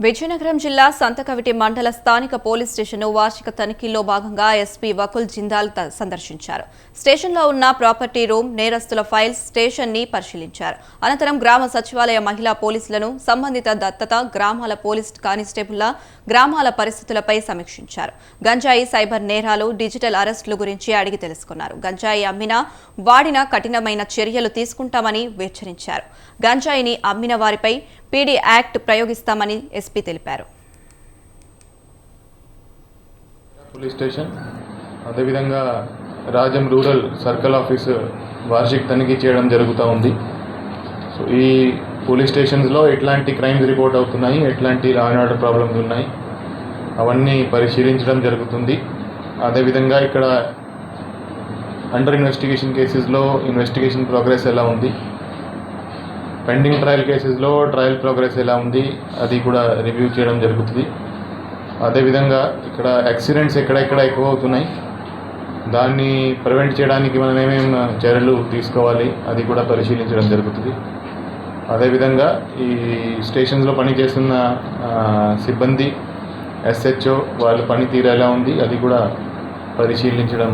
విజయనగరం జిల్లా సంతకవిటి మండల స్థానిక పోలీస్ స్టేషన్ వార్షిక తనిఖీల్లో భాగంగా ఎస్పీ వకుల్ జిందాల్ సందర్శించారు. స్టేషన్లో ఉన్న ప్రాపర్టీ రూమ్, నేరస్తుల ఫైల్స్, స్టేషన్ ని పరిశీలించారు. అనంతరం గ్రామ సచివాలయ మహిళా పోలీసులను, సంబంధిత దత్తత గ్రామాల పోలీస్ కానిస్టేబుల్ల గ్రామాల పరిస్థితులపై సమీక్షించారు. గంజాయి, సైబర్ నేరాలు, డిజిటల్ అరెస్టుల గురించి అడిగి తెలుసుకున్నారు. గంజాయి అమ్మినా, వాడినా కఠినమైన చర్యలు తీసుకుంటామని హెచ్చరించారు. గంజాయిని అమ్మిన వారిపై పీడీ యాక్ట్ ప్రయోగిస్తామని ఎస్పీ తెలిపారు. పోలీస్ స్టేషన్ అదేవిధంగా రాజం రూరల్ సర్కిల్ ఆఫీసు వార్షిక తనిఖీ చేయడం జరుగుతూ ఉంది. సో ఈ పోలీస్ స్టేషన్స్లో ఎట్లాంటి క్రైమ్స్ రిపోర్ట్ అవుతున్నాయి, ఎట్లాంటి లా అండ్ ఆర్డర్ ప్రాబ్లమ్స్ ఉన్నాయి, అవన్నీ పరిశీలించడం జరుగుతుంది. అదేవిధంగా ఇక్కడ అండర్ ఇన్వెస్టిగేషన్ కేసెస్లో ఇన్వెస్టిగేషన్ ప్రోగ్రెస్ ఎలా ఉంది, పెండింగ్ ట్రయల్ కేసెస్లో ట్రయల్ ప్రోగ్రెస్ ఎలా ఉంది, అది కూడా రివ్యూ చేయడం జరుగుతుంది. అదేవిధంగా ఇక్కడ యాక్సిడెంట్స్ ఎక్కడెక్కడ ఎక్కువ అవుతున్నాయి, దాన్ని ప్రివెంట్ చేయడానికి మనం ఏమేమి చర్యలు తీసుకోవాలి, అది కూడా పరిశీలించడం జరుగుతుంది. అదేవిధంగా ఈ స్టేషన్స్లో పనిచేస్తున్న సిబ్బంది, ఎస్హెచ్ఓ వాళ్ళ పనితీరు ఎలా ఉంది, అది కూడా పరిశీలించడం